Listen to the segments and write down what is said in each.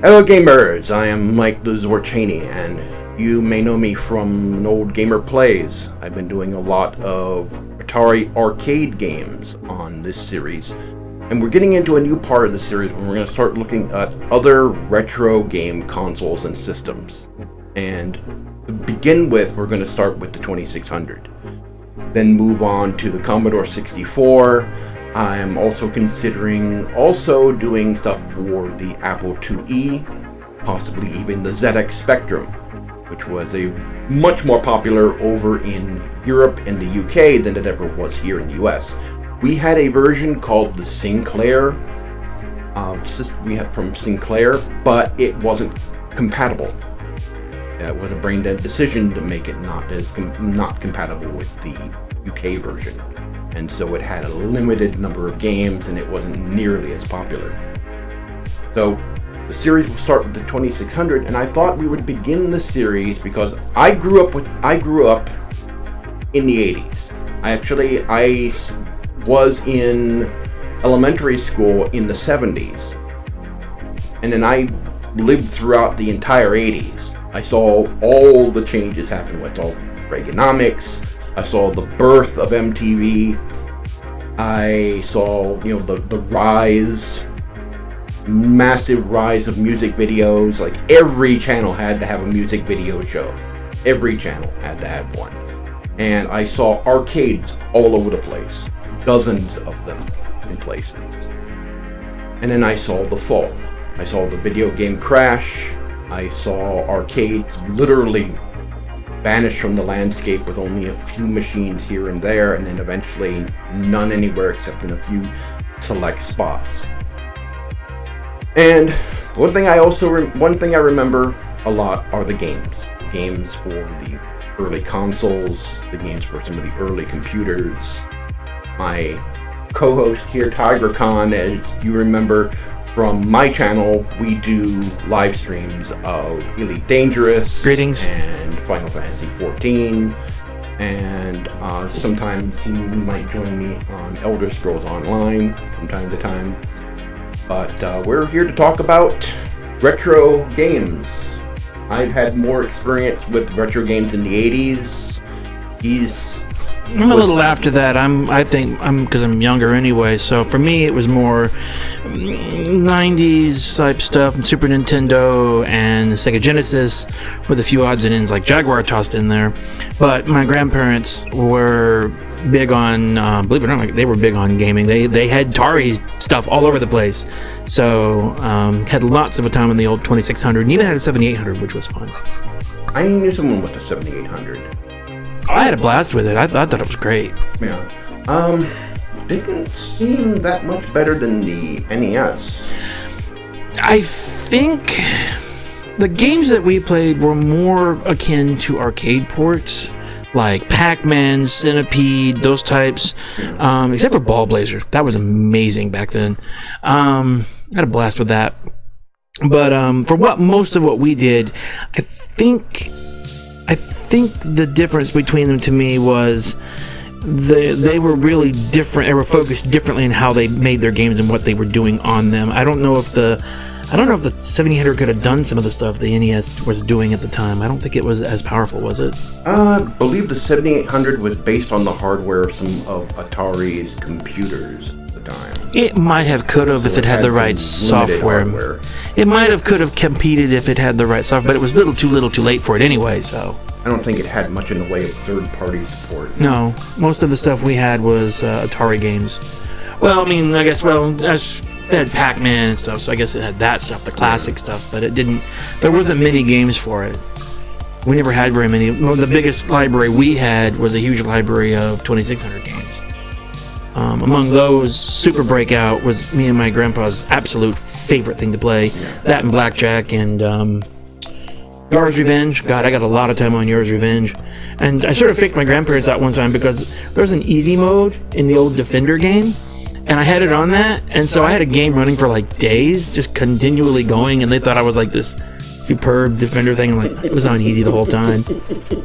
Hello gamers, I am Mike TheZorch, and you may know me from an old Gamer Plays. I've been doing a lot of Atari Arcade games on this series, and we're getting into a new part of the series where we're going to start looking at other retro game consoles and systems. And to begin with, we're going to start with the 2600, then move on to the Commodore 64. I'm also considering doing stuff for the Apple IIe, possibly even the ZX Spectrum, which was a much more popular over in Europe and the UK than it ever was here in the US. We had a version called the Sinclair, we had from Sinclair, but it wasn't compatible. That was a brain-dead decision to make it not compatible with the UK version. And so it had a limited number of games and it wasn't nearly as popular. So the series will start with the 2600, and I thought we would begin the series because I grew up in the 80s. I was in elementary school in the 70s. And then I lived throughout the entire 80s. I saw all the changes happen. I saw Reaganomics. I saw the birth of MTV. I saw, the massive rise of music videos. Like every channel had to have a music video show. Every channel had to have one. And I saw arcades all over the place. Dozens of them in places. And then I saw the fall. I saw the video game crash. I saw arcades literally vanish from the landscape with only a few machines here and there, and then eventually none anywhere except in a few select spots. And one thing I remember a lot are the games. Games for the early consoles, the games for some of the early computers. My co-host here, Tygra Kahn, as you remember from my channel, we do live streams of Elite Dangerous. Greetings. And Final Fantasy XIV. And sometimes you might join me on Elder Scrolls Online from time to time. But we're here to talk about retro games. I've had more experience with retro games in the 80s. I'm a little after that. I think because I'm younger anyway. So for me, it was more 90s type stuff, and Super Nintendo and Sega Genesis, with a few odds and ends like Jaguar tossed in there. But my grandparents were big on, believe it or not, they were big on gaming. They had Atari stuff all over the place. So had lots of a time in the old 2600, and even had a 7800, which was fun. I knew someone with a 7800. I had a blast with it. I thought it was great. Yeah. Didn't seem that much better than the NES. I think the games that we played were more akin to arcade ports, like Pac-Man, Centipede, those types. Except for Ball Blazer. That was amazing back then. I had a blast with that. But for most of what we did, I think the difference between them to me was they were really different. They were focused differently in how they made their games and what they were doing on them. I don't know if the 7800 could have done some of the stuff the NES was doing at the time. I don't think it was as powerful, was it? I believe the 7800 was based on the hardware of some of Atari's computers at the time. It might have could have if it had the right software. Hardware. It might have could have competed if it had the right software, but it was little too late for it anyway, so. I don't think it had much in the way of third-party support. No, most of the stuff we had was Atari games. Well, I mean, it had Pac-Man and stuff, so I guess it had that stuff, the classic stuff, but there wasn't many games for it. We never had very many. Well, the biggest library we had was a huge library of 2600 games. Among those, Super Breakout was me and my grandpa's absolute favorite thing to play. Yeah. That and Blackjack and Yours Revenge. God, I got a lot of time on Yours Revenge. And I sort of faked my grandparents out one time because there was an easy mode in the old Defender game, and I had it on that, and so I had a game running for like days, just continually going, and they thought I was like this superb Defender thing. Like, it was on easy the whole time.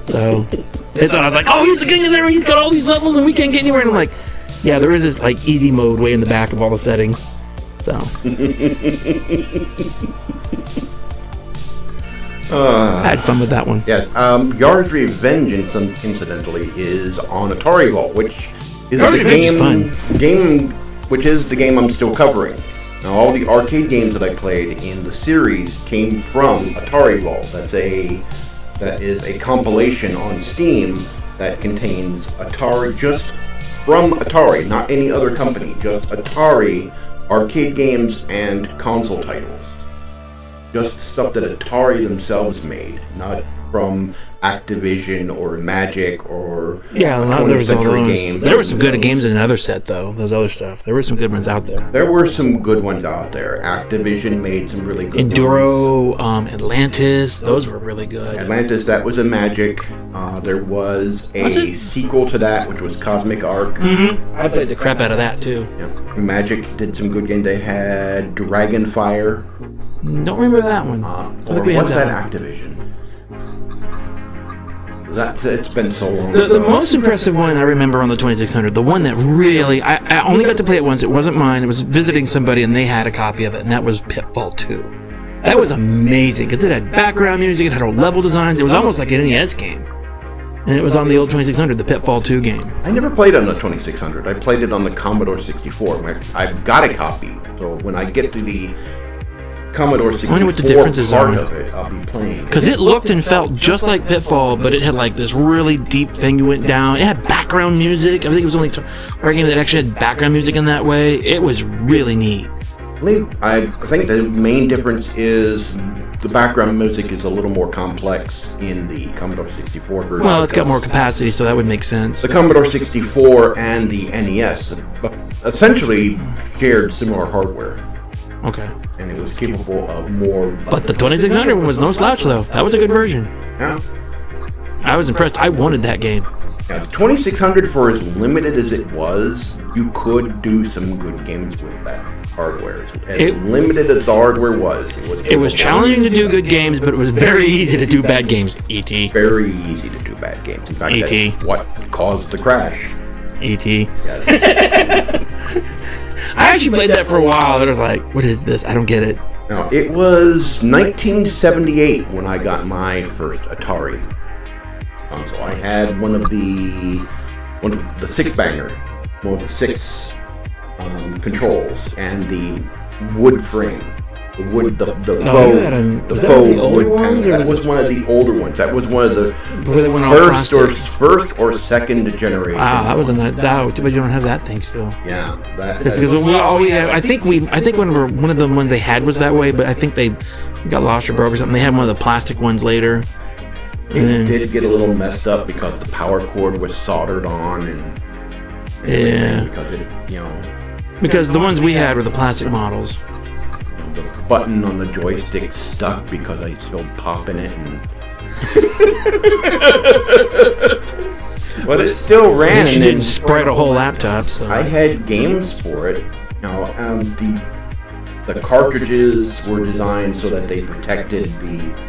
So they thought I was like, oh, he's the king of there, he's got all these levels and we can't get anywhere. And I'm like, yeah, there is this like easy mode way in the back of all the settings. So. I had fun with that one. Yeah, Yard's Revenge, incidentally, is on Atari Vault, which is Yard's the Revenge is game, which is the game I'm still covering. Now, all the arcade games that I played in the series came from Atari Vault. That is a compilation on Steam that contains Atari, just from Atari, not any other company, just Atari arcade games and console titles. Just stuff that Atari themselves made, not from Activision or Magic or 20th Century Games. There were some good games in another set, though. Those other stuff. There were some good ones out there. There were some good ones out there. Activision made some really good Enduro, Atlantis, those were really good. Atlantis, that was a Magic. There was a sequel to that, which was Cosmic Arc. Mm-hmm. I played the crap out of that, too. Yeah. Magic did some good games. They had Dragonfire. Don't remember that one. Or was that Activision? It's been so long. The most impressive one I remember on the 2600, the one that really, I only got to play it once, it wasn't mine, it was visiting somebody and they had a copy of it, and that was Pitfall 2. That was amazing, because it had background music, it had all level designs, it was almost like an NES game. And it was on the old 2600, the Pitfall 2 game. I never played on the 2600, I played it on the Commodore 64. I've got a copy, so when I get to the Commodore 64 I wonder what the differences part are. of it, I'll be playing. Because it looked and felt just like Pitfall, but it had like this really deep thing you went down. It had background music. I think it was only our game that actually had background music in that way. It was really neat. I think the main difference is the background music is a little more complex in the Commodore 64 version. Well, it's got more capacity, so that would make sense. The Commodore 64 and the NES essentially shared similar hardware. Okay. And it was capable of more... But the 2600 one was no slouch, though. That was a good version. Yeah. I was impressed. I wanted that game. Yeah, the 2600, for as limited as it was, you could do some good games with that hardware. As limited as the hardware was. It was challenging to do good games, but it was very easy to do bad games. E.T. Very easy to do bad games. In fact, E.T. That's what caused the crash. E.T. Yes. I actually played that for a while. It was like, what is this? I don't get it. Now, it was 1978 when I got my first Atari console. I had one of the six-banger, one of the six controls, and the wood frame. The wood, the faux wood panel. That was one of the older ones. That was one of the first or second generation. Wow, that was but you don't have that thing still. Yeah, because I think one of the ones they had was that way, but I think they got lost or broke or something. They had one of the plastic ones later. It did get a little messed up because the power cord was soldered on and because the ones we had were the plastic models. The button on the joystick stuck because I spilled pop in it, but it still ran. And didn't spread a whole laptop. So I had games for it. The cartridges were designed so that they protected the.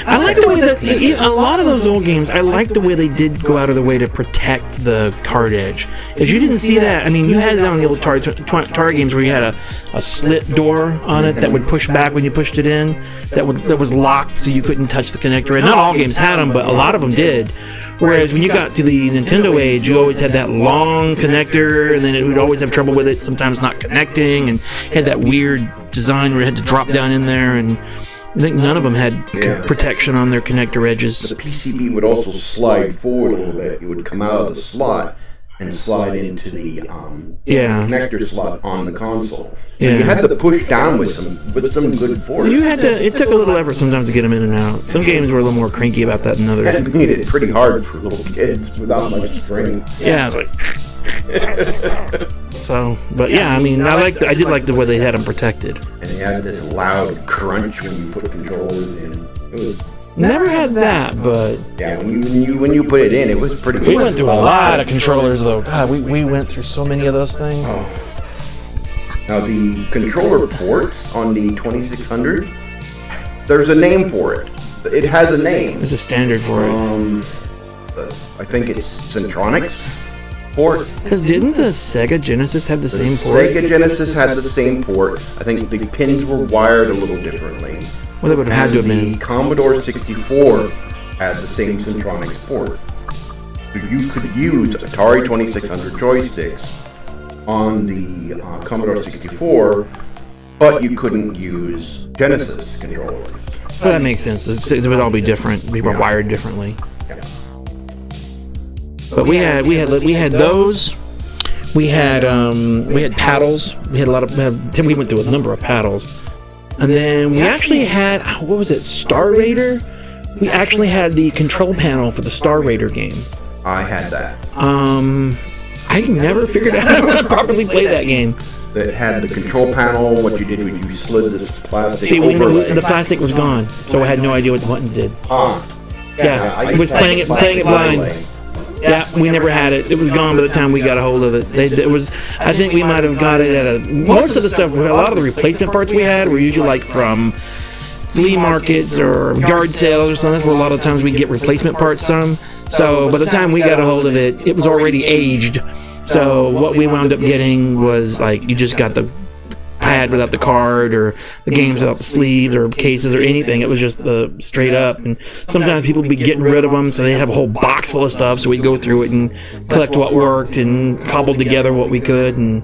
I like the way that a lot of those old games. I like the way they did go out of the way to protect the card edge. If you didn't see that, I mean, you had that on the old Atari games where you had a slit door on it that would push back when you pushed it in. That was locked, so you couldn't touch the connector. And not all games had them, but a lot of them did. Whereas when you got to the Nintendo age, you always had that long connector, and then it would always have trouble with it, sometimes not connecting, and it had that weird design where it had to drop down in there, and I think none of them had protection on their connector edges. The PCB would also slide forward a little bit. It would come out of the slot and slide into the connector slot on the console. Yeah. You had to push down with some good force. It took a little effort sometimes to get them in and out. Some games were a little more cranky about that than others. That made it pretty hard for little kids without much strength. Yeah, I was like... So, but yeah, I mean, I did like the way they had them protected. And they had this loud crunch when you put controllers in. It was never had that, but yeah, when you put it in, it was pretty. We went through a lot of controllers, though. God, we went through so many of those things. Oh. Now the controller ports on the 2600, there's a name for it. It has a name. There's a standard for it. I think it's Centronics. port. Because didn't the Sega Genesis have the same port? Sega Genesis had the same port. I think the pins were wired a little differently. Well, they would have had to have been. The Commodore 64 had the same Centronics port. So you could use Atari 2600 joysticks on the Commodore 64, but you couldn't use Genesis controllers. Well, that makes sense. It would all be different. We were wired differently. Yeah. But we had those. We had paddles. We had a lot of. We went through a number of paddles, and then we actually had, what was it, Star Raider? We actually had the control panel for the Star Raider game. I had that. I never figured out how to properly play that game. That had the control panel. What you did was you slid this plastic over. over. The plastic was gone, so I had no idea what the button did. Yeah, I it was playing it blind. Yeah, we never had it. It was gone by the time we got a hold of it. I think we might have got it at most of the stuff. A lot of the replacement parts we had were usually like from flea markets or yard sales or something. That's where a lot of times we get replacement parts from. So by the time we got a hold of it, it was already aged. So what we wound up getting was like, you just got the pad without the card, or the games without the sleeves or cases or anything. It was just the straight up. And sometimes people would be getting rid of them, so they have a whole box full of stuff. So we'd go through it and collect what worked and cobbled together what we could and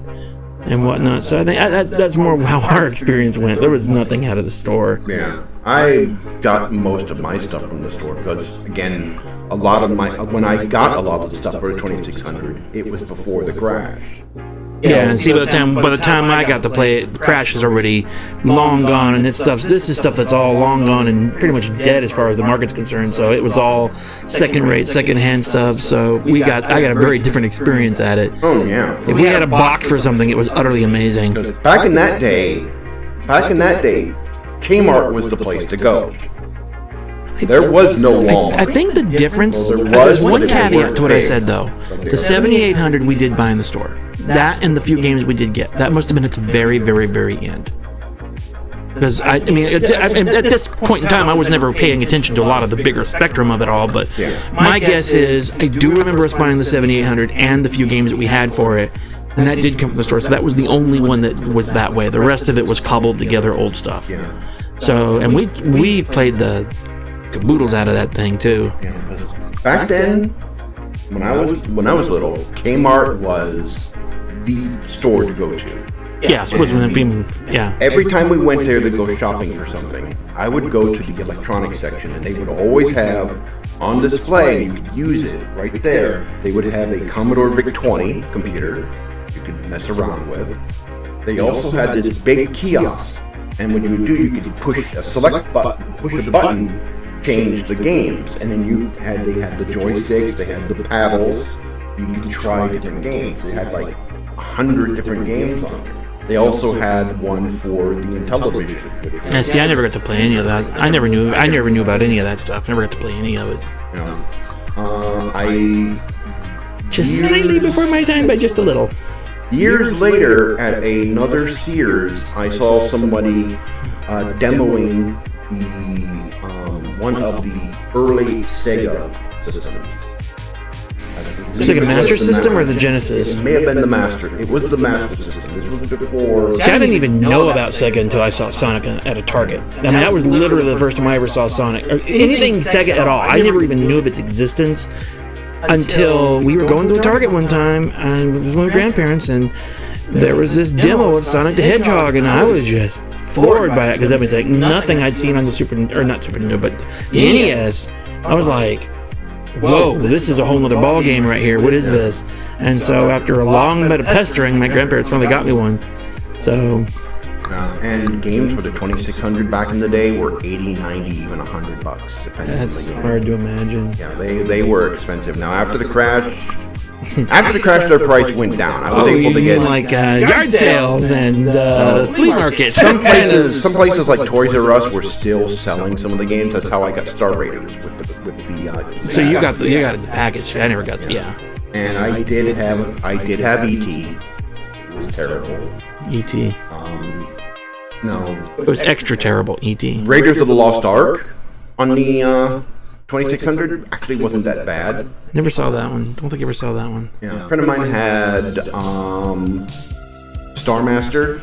whatnot. So I think that's more of how our experience went. There was nothing out of the store. Yeah, I got most of my stuff from the store because, again, when I got a lot of the stuff for the 2600, it was before the crash. Yeah, and see, by the time I got to play it, the crash is already long gone, and this is stuff that's all long gone and pretty much dead as far as the market's concerned. So it was all second-rate, second-hand stuff. So I got a very different experience at it. Oh yeah. If we had a box for something, it was utterly amazing. Back in that day, Kmart was the place to go. There was no Walmart. I think the difference, there's one caveat to what I said though. The 7800 we did buy in the store. That and the few games we did get. That must have been at the very, very, very end. Because at this point in time, I was never paying attention to a lot of the bigger spectrum of it all. But my guess is, I do remember us buying the 7800 and the few games that we had for it, and that did come from the store. So that was the only one that was that way. The rest of it was cobbled together old stuff. So, and we played the caboodles out of that thing too. Back then, when I was little, Kmart was the store to go to. Yes, yeah. Every time we went there to go shopping for something, I would go to the electronics section, and they would always have on display, and you could use it right there. They would have a Commodore VIC-20 computer you could mess around with. They also had this big kiosk, and what you would do, you could push a button, change the games, and then they had the joysticks, they had the paddles. You could try different games. They had like 100 different games on it. They also had one for the Intellivision. Yeah, see, I never got to play any of that. I never knew about any of that stuff. Never got to play any of it. I just slightly before my time, but just a little. Years later, at another Sears, I saw somebody demoing one of the early Sega systems. Was it like a Master System or the Genesis? It may have been the Master. It was the Master System. This was before. See, I didn't even know about Sega until I saw Sonic at a Target. I mean, that was literally the first time I ever saw Sonic. Or anything Sega at all. I never even knew of its existence until we were going to a Target one time, and it was with my grandparents, and there was this demo of Sonic the Hedgehog, and I was just floored by it, because that was like nothing I'd seen on the not Super Nintendo, but the NES. I was like, whoa, this is a whole nother ball game right here. What is this? And so after a long bit of pestering, my grandparents finally got me one. So, and games for the 2600 back in the day were 80, 90, even $100, depending on the game. Hard to imagine. Yeah, they were expensive. Now after the crash, their price went down. I was able to get like yard sales and flea markets. Some places like Toys R Us were still selling some of the games. That's how I got Star Raiders with the. So you got the package. I never got And I did have E.T. It was terrible. E.T. No. It was extra terrible. E.T. Raiders of the Lost Ark on the 2600 actually wasn't that bad. Never saw that one. Don't think I ever saw that one. Yeah. A friend of mine had Star Master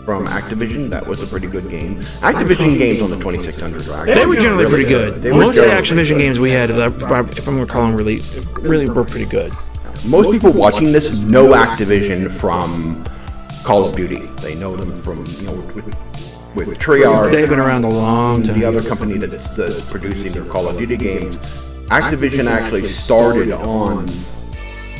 from Activision. That was a pretty good game. Activision games on the 2600 were They were generally pretty good. They were Most of the generally Activision games we had, if I'm recalling, really were pretty good. Most people watching this know Activision from Call of Duty. They know them from, with Treyarch. They've been around a long time. The other company that's producing their Call of Duty games. Activision actually started on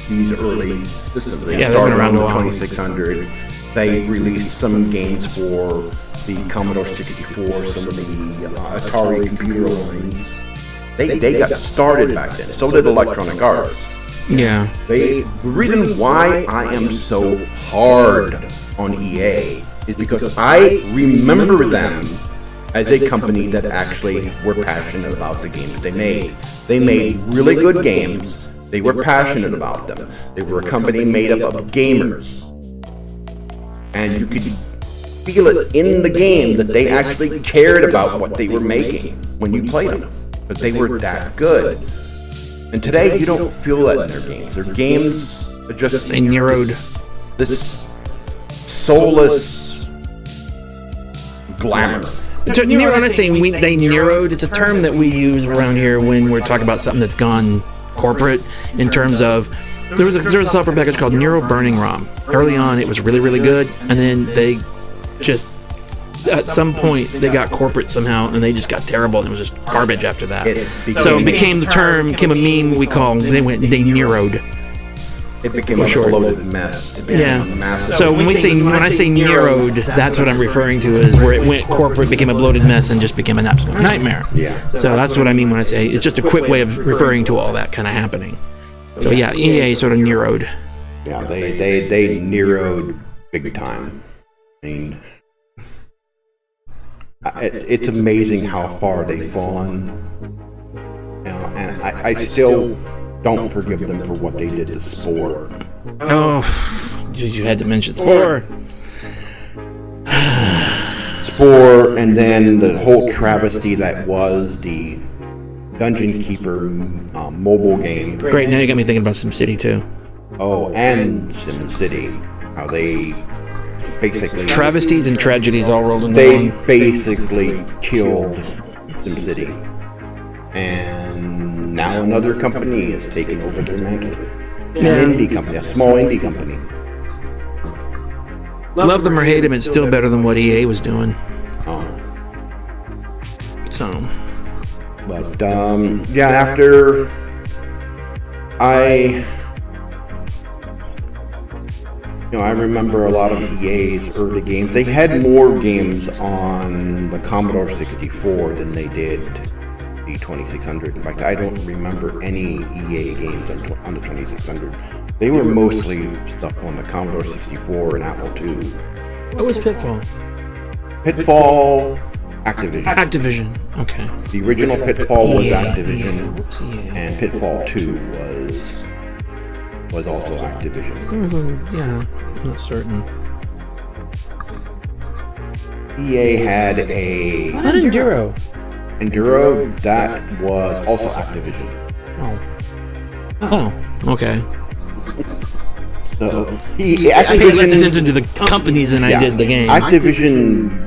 these early systems. They Yeah, they've been started around on a the while. 2600. They released some games for the Commodore 64, some of the Atari computer lines. They got started back then. So did Electronic Arts. Yeah. The reason why I am so hard on EA is because I remember them as a company that actually were passionate about the games they made. They made really good games. They were passionate about them. They were a company made up of gamers. And you could feel it in the game that they actually cared about what they were making when you played them. But they were that good. And today, you don't feel that in their games. Their games are just... They narrowed. This soulless glamour. When I say they narrowed, it's a term that we use around here when we're talking about something that's gone corporate in terms of... There was a software package called Neuro Burning ROM. Early on, it was really, really good, and then they just... At some point, they got corporate somehow, and they just got terrible, and it was just garbage after that. So it became the term, became a meme they narrowed. It became a bloated mess. Yeah. So when I say narrowed, that's what I'm referring to, is where it went corporate, became a bloated mess, and just became an absolute nightmare. Yeah. So that's what I mean when I say it's just a quick way of referring to all that kind of happening. So yeah, EA sort of narrowed. Yeah, they narrowed big time. I mean, it's amazing how far they've fallen. And I still don't forgive them for what they did to Spore. Oh, you had to mention Spore. Spore, and then the whole travesty that was the Dungeon Keeper mobile game. Great, now you got me thinking about SimCity too. Oh, and SimCity. How they basically... Travesties and tragedies all rolled into They one. basically killed SimCity. And now another company is taking over their mantle. An indie company, a small indie company. Love them or hate them, it's still better than what EA was doing. Oh. So... But, yeah, after I remember a lot of EA's early games. They had more games on the Commodore 64 than they did the 2600. In fact, I don't remember any EA games on the 2600. They were mostly stuff on the Commodore 64 and Apple II. What was Pitfall? Pitfall... Activision. Okay. The original Pitfall was Activision, Yeah. and Pitfall 2 was also Activision. Yeah, not certain. EA had a What Enduro? Enduro that was also Activision. Oh, okay. So I paid less attention to the companies than I did the game. Activision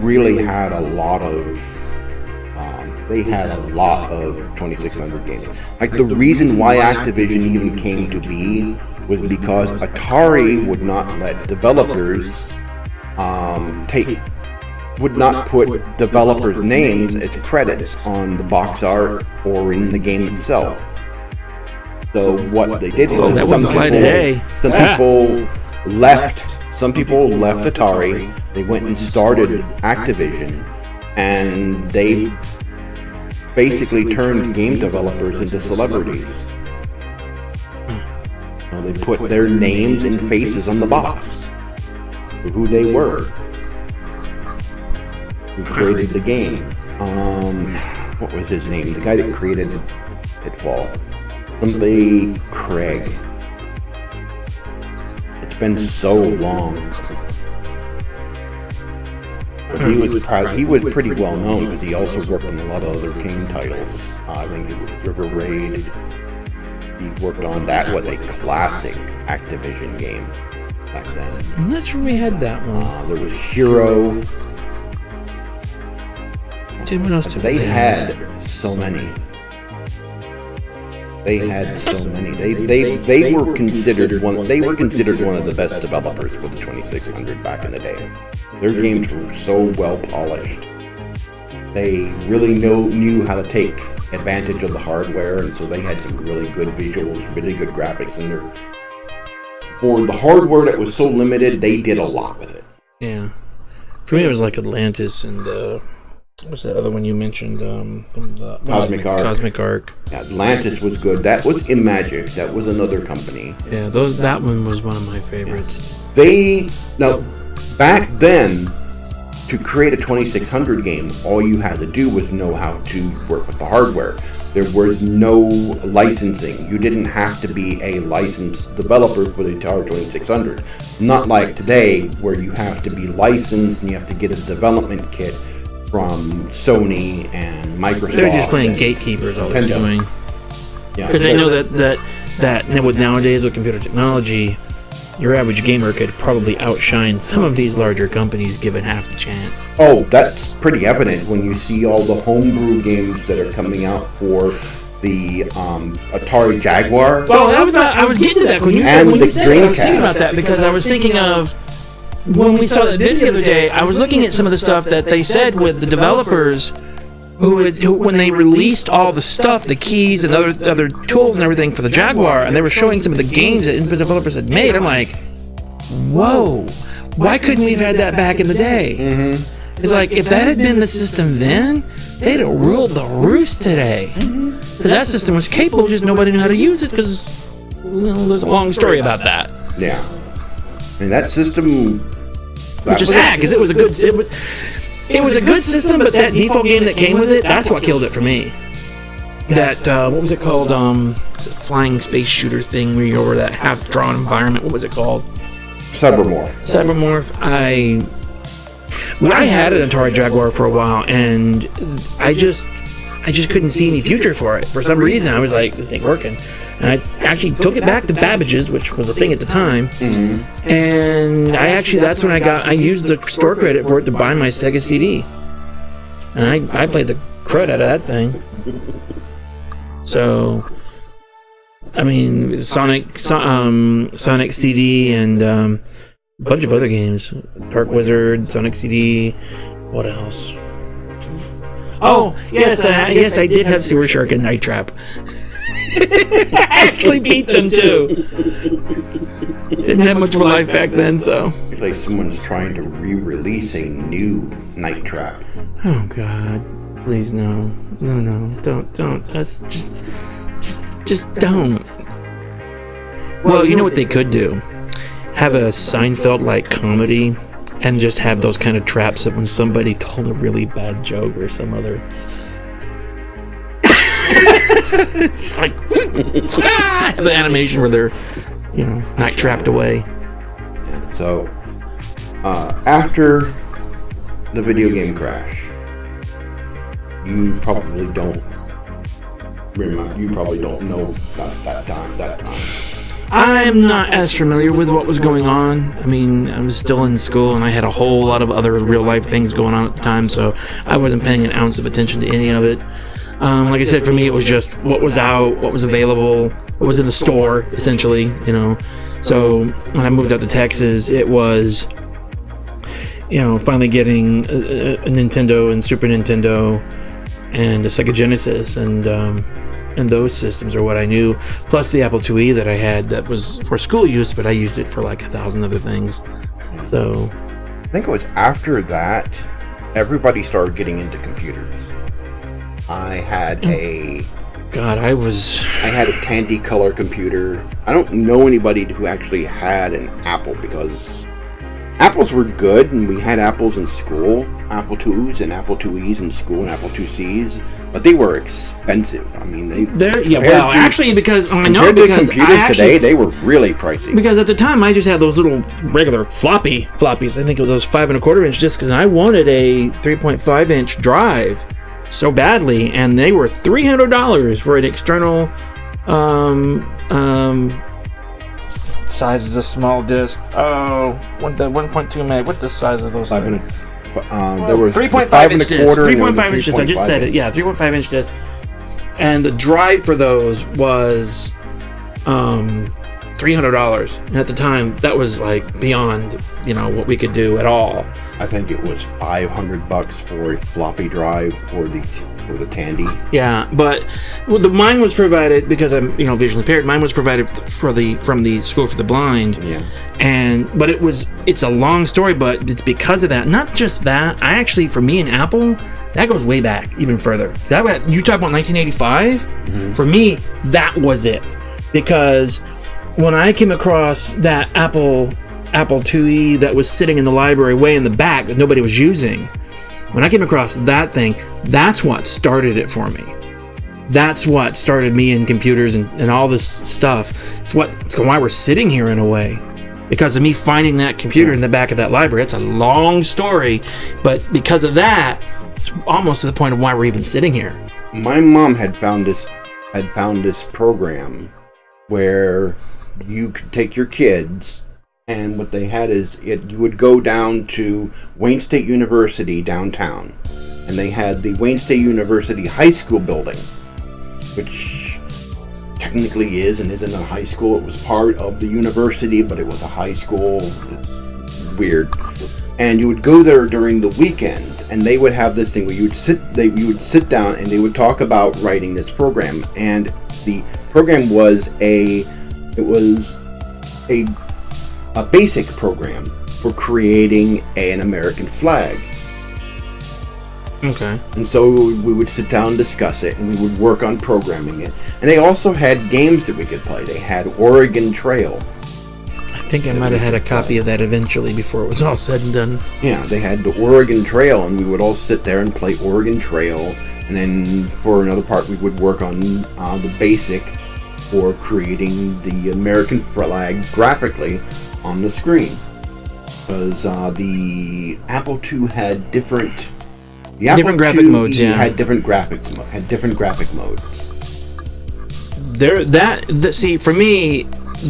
really had a lot of 2600 games. Like, the reason why Activision even came to be was because Atari would not let developers would not put developers' names as credits on the box art or in the game itself. So what they did was that wouldn't fly today. Some people left Atari. They went and started Activision, and they basically turned game developers into celebrities. They put their names and faces on the box for who they were, who created the game. What was his name? The guy that created Pitfall. Somebody Craig. It's been so long. He was pretty well known because he also worked on a lot of other game titles. I think it was River Raid. He worked on that. Was a classic Activision game back then. I'm not sure we had that one. There was Hero. Dude, what else did They we had so many. They had so many. They were considered one of the best developers for the 2600 back in the day. Their games were so well polished. They really knew how to take advantage of the hardware, and so they had some really good visuals, really good graphics in there. For the hardware that was so limited, they did a lot with it. Yeah. For me, it was like Atlantis and what's the other one you mentioned? Cosmic Arc. Cosmic Arc. Yeah, Atlantis was good. That was Imagic. That was another company. Yeah, that one was one of my favorites. Back then, to create a 2600 game, all you had to do was know how to work with the hardware. There was no licensing. You didn't have to be a licensed developer for the Atari 2600. Not like today, where you have to be licensed and you have to get a development kit from Sony and Microsoft. They're just playing gatekeepers all they're doing. Yeah, because they know that with nowadays with computer technology, your average gamer could probably outshine some of these larger companies given half the chance. Oh, that's pretty evident when you see all the homebrew games that are coming out for the Atari Jaguar. Well, I was getting to that when you said I was thinking about that, because I was thinking of when we saw that video the other day. I was looking at some of the stuff that they said with the developers who when they released all the stuff, the keys and other tools and everything for the Jaguar, and they were showing some of the games that the developers had made. I'm like, whoa, why couldn't we have had that back in the day? Mm-hmm. It's like, if that had been the system then, they'd have ruled the roost today. Because that system was capable, just nobody knew how to use it, because there's a long story about that. Yeah. I mean, that system... Which is sad, because it was a good system, but that default game that came with it, that's what killed it for me. That, what was it called? Flying space shooter thing where you're over that half-drawn environment. What was it called? Cybermorph. I had an Atari Jaguar for a while, and I just couldn't see any future for it. For some reason, I was like, this ain't working. And I actually took it back to Babbage's, which was a thing at the time. Mm-hmm. And that's when I used the store credit for it to buy my Sega CD. And I played the crud out of that thing. So, I mean, Sonic CD and a bunch of other games. Dark Wizard, Sonic CD, what else? Oh, yes, I did have Sewer Shark and Night Trap. I actually beat them too. Didn't have much of a life back then, so. It's like someone's trying to re-release a new Night Trap. Oh God, please no, don't. Just don't. Well, you know what they could do? Have a Seinfeld-like comedy, and just have those kind of traps that when somebody told a really bad joke or some other. It's like have the animation where they're, not trapped away. So, after the video game crash, you probably don't remember. You probably don't know that time. I'm not as familiar with what was going on. I mean, I was still in school, and I had a whole lot of other real-life things going on at the time, so I wasn't paying an ounce of attention to any of it. Like I said, for me, it was just what was out, what was available, what was in the store, essentially, So when I moved out to Texas, it was, finally getting a Nintendo and Super Nintendo and a Sega Genesis, and those systems are what I knew, plus the Apple IIe that I had that was for school use, but I used it for like 1,000 other things. So I think it was after that, everybody started getting into computers. I had a Tandy Color computer. I don't know anybody who actually had an Apple, because Apples were good, and we had Apples in school, Apple IIs and Apple IIes in school, and Apple IICs. but they were expensive. I mean, actually, because I know compared to because computers today, they were really pricey. Because at the time, I just had those little regular floppies. I think it was those 5 1/4 inch discs, and I wanted a 3.5 inch drive so badly, and they were $300 for an external. Size is a small disc. Oh, what the 1.2 meg? What the size of those? There was 3.5 inch disc. 3.5 inch disc. I just said inch. it. Yeah, 3.5 inch disc. And the drive for those was $300. And at the time, that was like beyond what we could do at all. I think it was $500 for a floppy drive for the Tandy. Yeah, but mine was provided because I'm visually impaired. Mine was provided from the School for the Blind. Yeah. But it's a long story, but it's because of that. Not just that. For me and Apple, that goes way back, even further. You talk about 1985. Mm-hmm. For me, that was it, because when I came across that Apple IIe that was sitting in the library way in the back that nobody was using. When I came across that thing, that's what started it for me. That's what started me in computers and all this stuff. It's why we're sitting here in a way. Because of me finding that computer in the back of that library. It's a long story, but because of that, it's almost to the point of why we're even sitting here. My mom had found this program where you could take your kids, and what they had is you would go down to Wayne State University downtown, and they had the Wayne State University High School building, which technically is and isn't a high school. It was part of the university, but it was a high school. It's weird. And you would go there during the weekends, and they would have this thing where you would sit down, and they would talk about writing this program. And the program was a basic program for creating an American flag. Okay. And so we would sit down and discuss it, and we would work on programming it. And they also had games that we could play. They had Oregon Trail. I think I might have had a copy of that eventually before it was all said and done. Yeah, they had the Oregon Trail, and we would all sit there and play Oregon Trail. And then for another part, we would work on the basic for creating the American flag graphically on the screen, because the Apple II had different graphic modes. Yeah, had different graphic modes. See, for me,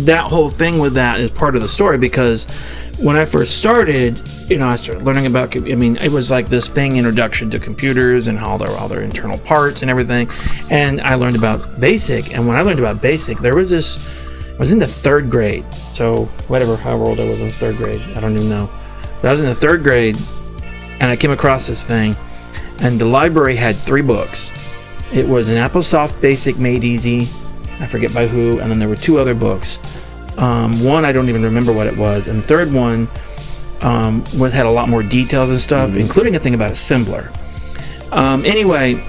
that whole thing with that is part of the story, because when I first started, I started learning about. It was like this thing, introduction to computers and all their internal parts and everything, and I learned about BASIC. And when I learned about BASIC, there was this. I was in the 3rd grade, so however old I was in 3rd grade, I don't even know. But I was in the 3rd grade, and I came across this thing, and the library had 3 books. It was an AppleSoft Basic Made Easy, I forget by who, and then there were 2 other books. One, I don't even remember what it was, and the third one had a lot more details and stuff, including a thing about assembler. Anyway,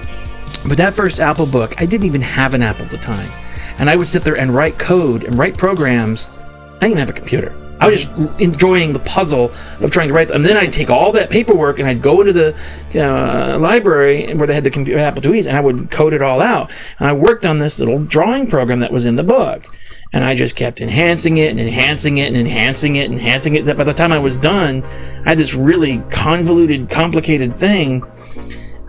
but that first Apple book, I didn't even have an Apple at the time. And I would sit there and write code and write programs. I didn't have a computer. I was just enjoying the puzzle of trying to write them. And then I'd take all that paperwork and I'd go into the library where they had the Apple IIes, and I would code it all out. And I worked on this little drawing program that was in the book. And I just kept enhancing it and enhancing it and enhancing it and enhancing it. By the time I was done, I had this really convoluted, complicated thing.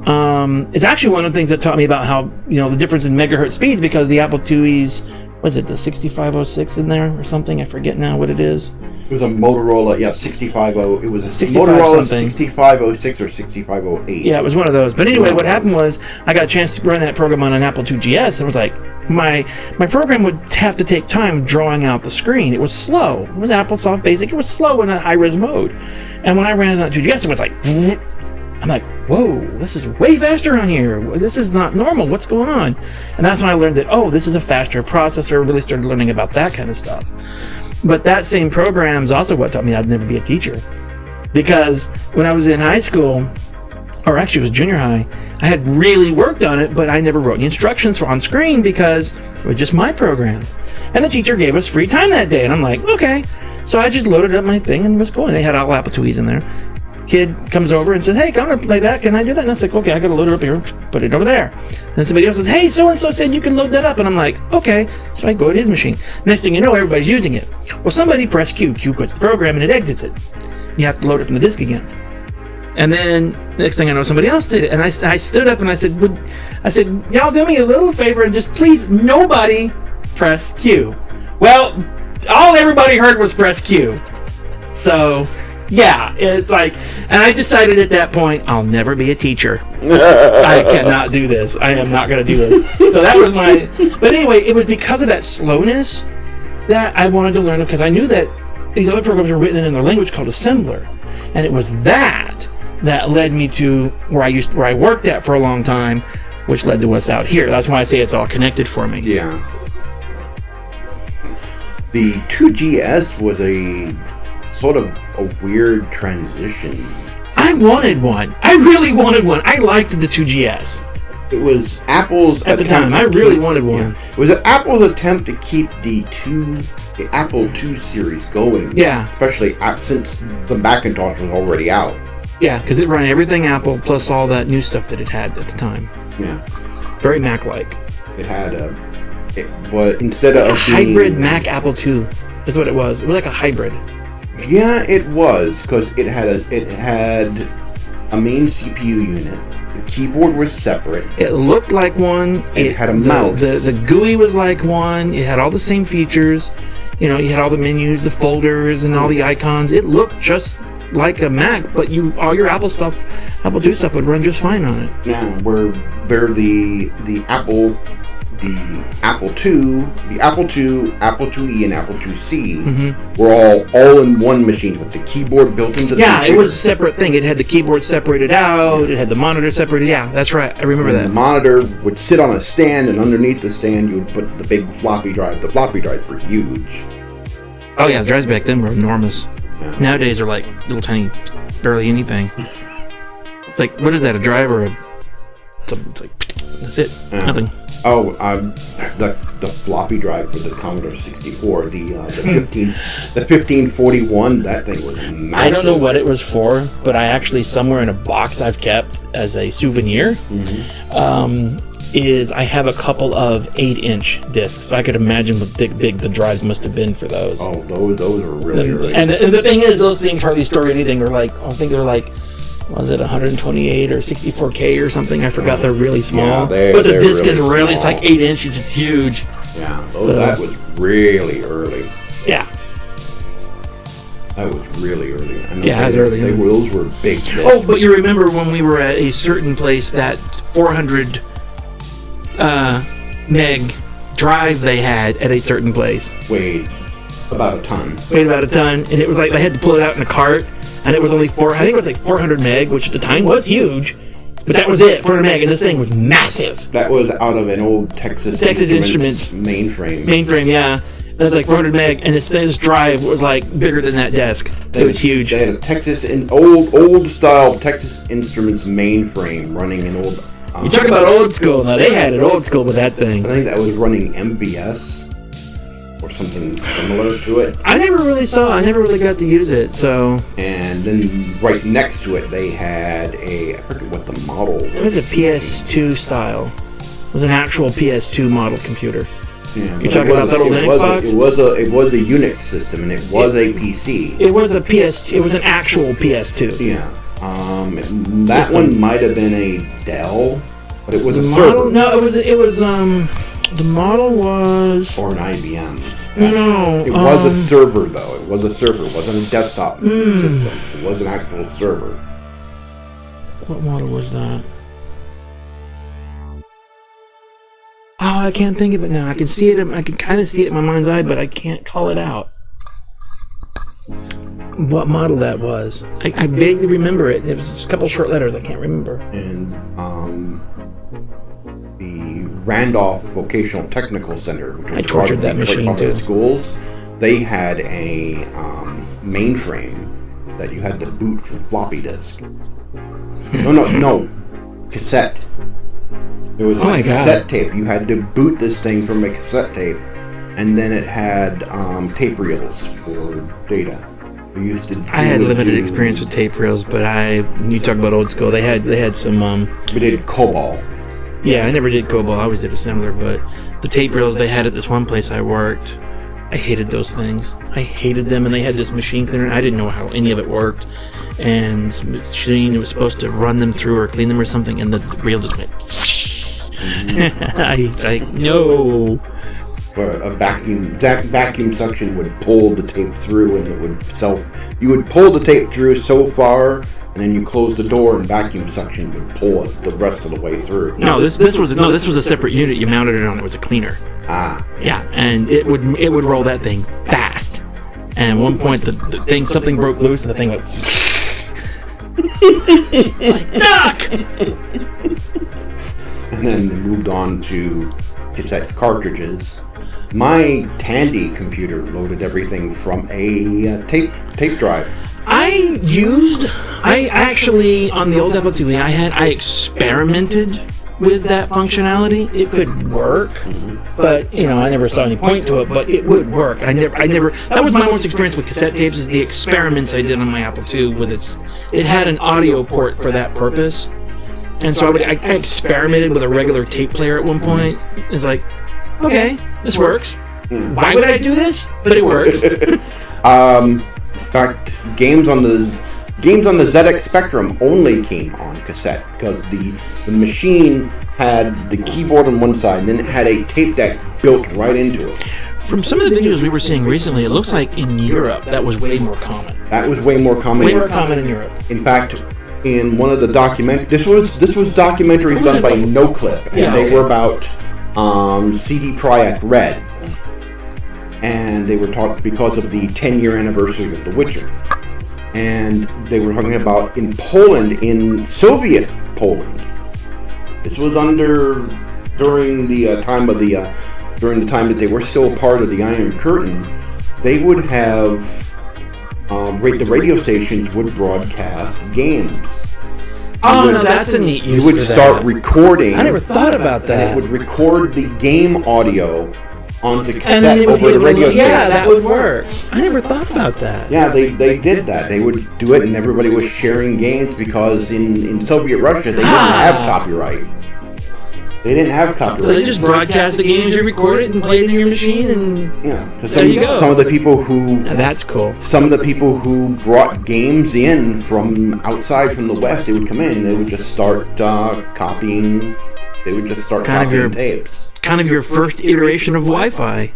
It's actually one of the things that taught me about how, the difference in megahertz speeds, because the Apple IIes, was it the 6506 in there or something? I forget now what it is. It was a Motorola, 650. It was a 65 Motorola something. 6506 or 6508. Yeah, it was one of those. But anyway, what happened was I got a chance to run that program on an Apple II GS, and it was like my program would have to take time drawing out the screen. It was slow. It was AppleSoft Basic. It was slow in a high-res mode. And when I ran it on 2GS, it was like, I'm like, whoa, this is way faster on here. This is not normal. What's going on? And that's when I learned that, this is a faster processor. Really started learning about that kind of stuff. But that same program is also what taught me I'd never be a teacher. Because when I was in high school, or actually it was junior high, I had really worked on it, but I never wrote any instructions for on screen because it was just my program. And the teacher gave us free time that day, and I'm like, okay. So I just loaded up my thing and was going. They had all Apple IIes in there. kid comes over and says, hey, can I play that? Can I do that? And I was like, okay, I got to load it up here, put it over there. And then somebody else says, hey, so-and-so said you can load that up. And I'm like, okay. So I go to his machine. Next thing you know, everybody's using it. Well, somebody pressed Q. Q quits the program and it exits it. You have to load it from the disk again. And then next thing I know, somebody else did it. And I stood up and I said, y'all do me a little favor and just please nobody press Q. Well, all everybody heard was press Q. So, yeah, it's like, and I decided at that point, I'll never be a teacher. I cannot do this. I am not going to do this. So that was but anyway, it was because of that slowness that I wanted to learn it, because I knew that these other programs were written in their language called assembler. And it was that led me to where I worked at for a long time, which led to us out here. That's why I say it's all connected for me. Yeah. The 2GS was a sort of a weird transition. I wanted one. I really wanted one. I liked the 2GS. It was Apple's at the time. I really wanted one. Yeah, it was Apple's attempt to keep the Apple II series going. Yeah. Especially since the Macintosh was already out. Yeah, because it ran everything Apple plus all that new stuff that it had at the time. Yeah. Very Mac-like. It had but instead of a hybrid Mac Apple II is what it was. It was like a hybrid. Yeah, it was, because it had a main CPU unit. The keyboard was separate. It looked like one. It had a mouse. The GUI was like one. It had all the same features. You know, you had all the menus, the folders, and all the icons. It looked just like a Mac, but all your Apple II stuff would run just fine on it. Now, where the Apple II, Apple IIe, and Apple IIc were all in one machine with the keyboard built into the computer. It was a separate thing. It had the keyboard separated out. It had the monitor separated. Yeah, that's right. I remember that. The monitor would sit on a stand, and underneath the stand, you would put the big floppy drive. The floppy drives were huge. Oh yeah, the drives back then were enormous. Yeah. Nowadays they're like little tiny, barely anything. It's like, what is that? A drive or it's like, that's it. Yeah. Nothing. Oh, the floppy drive for the Commodore 64, the 1541, that thing was massive. I don't know what it was for, but I actually, somewhere in a box I've kept as a souvenir, is I have a couple of 8-inch discs, so I could imagine what big the drives must have been for those. Oh, those were really and the thing is, those things hardly store anything. They're like, I think they're like, was it 128 or 64K or something? I forgot. They're really small. Yeah, but the disc is small. really, it's like 8 inches. It's huge. Yeah, that was really early. Yeah. That was really early. Yeah, it was early. Those were big discs. Oh, but you remember when we were at a certain place, that 400 meg drive they had at a certain place. Weighed about a ton. And it was like they had to pull it out in a cart. And it was only I think it was like 400 meg, which at the time was huge, but that was it, 400 meg, and this thing was massive. That was out of an old Texas Instruments mainframe. Mainframe, yeah. It was like 400 meg, and this drive was like bigger than that desk. It was huge. They had a old style Texas Instruments mainframe running an old. You talk about old school. Now they had it old school with that thing. I think that was running MVS. Or something similar to it. I never really got to use it, so. And then right next to it, they had I forget what the model was. It was a PS2 style. It was an actual PS2 model computer. Yeah, you're talking about that old Xbox? It was a Unix system, and it was a PC. It was it was an actual PS2. Yeah. That one might have been a Dell, but it was a server. No, it was the model was... Or an IBM. No. It was a server, though. It was a server. It wasn't a desktop system. It was an actual server. What model was that? Oh, I can't think of it now. I can see it. I can kind of see it in my mind's eye, but I can't call it out. What model that was? I vaguely remember it. It was a couple short letters. I can't remember. And the Randolph Vocational Technical Center, which was I tortured that machine too. Schools, they had a mainframe that you had to boot from floppy disk. No, cassette. It was a cassette tape. You had to boot this thing from a cassette tape, and then it had tape reels for data. We used to. I had limited experience with tape reels, but you talk about old school. They had some. We did COBOL. Yeah, I never did COBOL. I always did assembler, but the tape reels they had at this one place I worked, I hated those things. I hated them, and they had this machine cleaner. I didn't know how any of it worked, and this machine was supposed to run them through or clean them or something, and the reel just went. I was like, no. Where a vacuum suction would pull the tape through, and it would you would pull the tape through so far, and then you close the door, and vacuum suction would pull it the rest of the way through. No, this was a separate unit. You mounted it on. It was a cleaner. Ah. Yeah, and it would roll that thing fast. And at one point, the thing something broke loose, and the thing went. Like, duck! And then they moved on to cassette cartridges. My Tandy computer loaded everything from a tape drive. I actually, on the old Apple IIe I experimented with that functionality. It could work, but I never saw any point to it, but it would work. I never, that was my most experience with cassette tapes, is the experiments I did on my Apple II with it had an audio port for that purpose. And so I experimented with a regular tape player at one point. It's like, okay, this works. Why would I do this? But it works. In fact, games on the ZX Spectrum only came on cassette because the machine had the keyboard on one side, and then it had a tape deck built right into it. From some of the videos we were seeing recently, it looks like in Europe that was way more common. That was way more common. Way more common in Europe. In fact, in one of the this was documentaries done by NoClip, and they were about CD Projekt Red, and they were talking because of the 10-year anniversary of The Witcher, and they were talking about in Poland, in Soviet Poland. This was during the time that they were still part of the Iron Curtain. They would have. The radio stations would broadcast games. That's a neat use. You would start recording. I never thought about that. And it would record the game audio onto cassette over the radio station. Yeah, that would work. I never thought about that. Yeah, they did that. They would do it, and everybody was sharing games because in Soviet Russia they didn't have copyright. They didn't have copyright. So they just broadcast the games, you record it, and play it in your machine, and there you go. Some of the people who... That's cool. Some of the people who brought games in from outside, from the West, they would come in, and they would just start copying... They would just start copying tapes. Kind of your first iteration of Wi-Fi.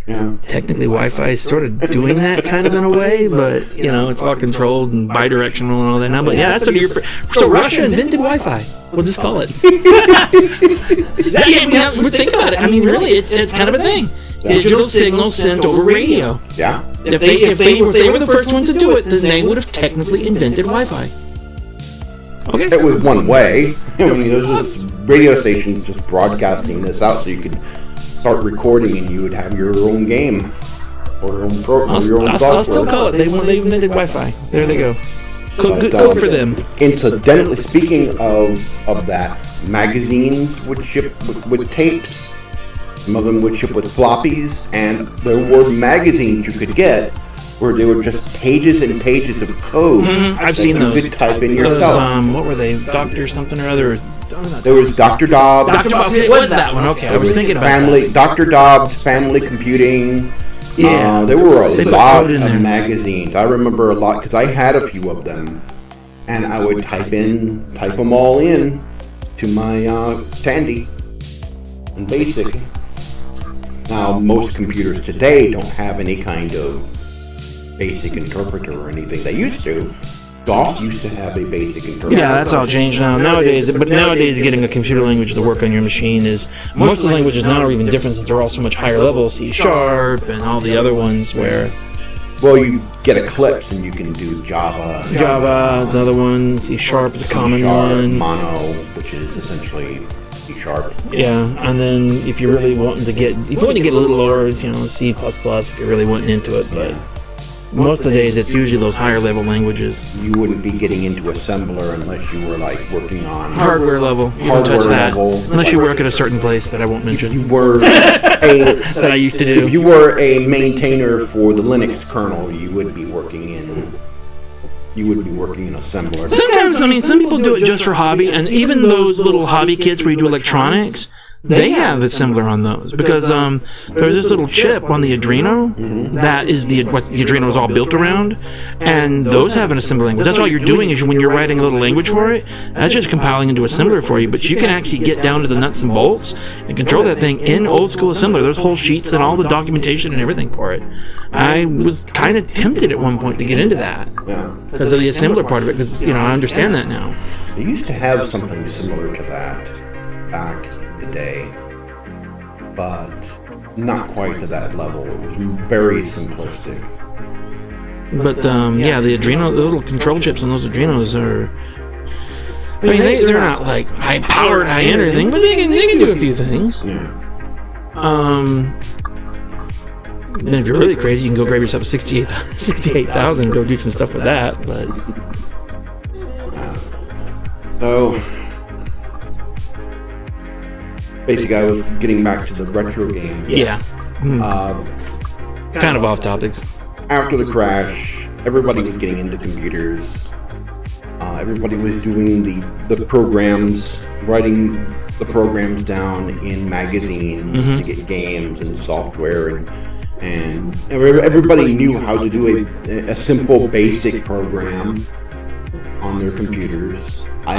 Yeah. Technically, Wi-Fi is sort of doing that kind of in a way, but, it's all controlled and bidirectional and all that now. But yeah, that's sort of your... So Russia invented Wi-Fi. We'll just call it. Think about it. I mean, really, it's kind of a thing. Digital signals sent over radio. Yeah. If they were the first ones to do it, then they would have technically invented Wi-Fi. Okay. It was one way. I mean, there was just radio stations just broadcasting this out so you could start recording and you would have your own game or your own program, your own software. I'll still call it. They invented Wi-Fi. There they go. Good for them. Incidentally, speaking of that, magazines would ship with tapes. Some of them would ship with floppies, and there were magazines you could get where they were just pages and pages of code. I've seen those. You could type in yourself. What were they? Dr. something or other. There was Dr. Dobbs. Dr. Dobbs. It was that one. Okay, I was thinking about that. Dr. Dobbs, Family Computing. Yeah, there were a lot of magazines. I remember a lot because I had a few of them, and I would type them all in to my Tandy and BASIC. Now, most computers today don't have any kind of BASIC interpreter or anything. They used to. DOS used to have a BASIC interpreter. Yeah, that's all changed now. Nowadays, getting a computer language to work on your machine is... Most of the languages now are even different since they're all so much higher level. C# and all the other ones where... Well, you get Eclipse and you can do Java. Java, the other one. C# is a common one. Mono, which is essentially C#. Yeah, and then if you're really wanting to get... If you want to get a little lower, C++ if you're really wanting into it, but... Most of the days, it's usually those higher level languages. You wouldn't be getting into assembler unless you were like working on Hardware level. You don't touch that. Unless you work at a certain place that I won't mention. You were that I used to do. If you were a maintainer for the Linux kernel, you would be working in assembler. Sometimes, I mean, some people do it just for hobby, and even those little hobby kits where you do electronics, they have assembler on those, because there's this little chip on the Adreno that is what the Adreno is all built around, and those have an assembler language. That's all you're doing is when you're writing a little language for it, that's just compiling into assembler for you, but you can actually get down to the nuts and bolts and control that thing in old school assembler. There's whole sheets and all the documentation and everything for it. I was kind of tempted at one point to get into that because of the assembler part of it, because I understand that now. They used to have something similar to that back in the day, but not quite to that level. It was very simplistic. But yeah, the Adreno, the little control chips on those Adrenos are. I mean, they're not like high powered, high end or anything, but they can do a few things. And if you're really crazy, you can go grab yourself a 68,000 and go do some stuff with that. But so basically, I was getting back to the retro game. Yeah. Kind of off topics. After the crash, everybody was getting into computers. Everybody was doing the programs, writing the programs down in magazines to get games and software, and everybody knew how to do a simple, basic program on their computers. A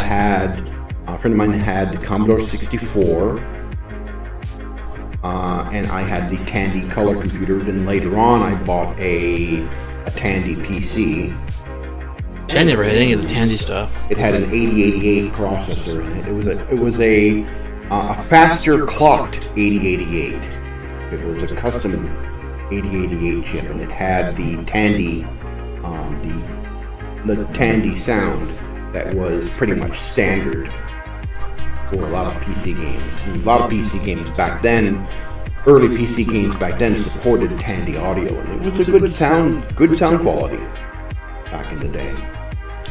friend of mine had the Commodore 64. And I had the Tandy color computer. Then later on, I bought a Tandy PC. I never had any of the Tandy stuff. It had an 8088 processor in it. It was a faster clocked 8088. It was a custom 8088 chip, and it had the Tandy, the Tandy sound that was pretty much standard for a lot of PC games. And a lot of PC games back then, early PC games back then, supported Tandy audio, and it was a good sound quality back in the day.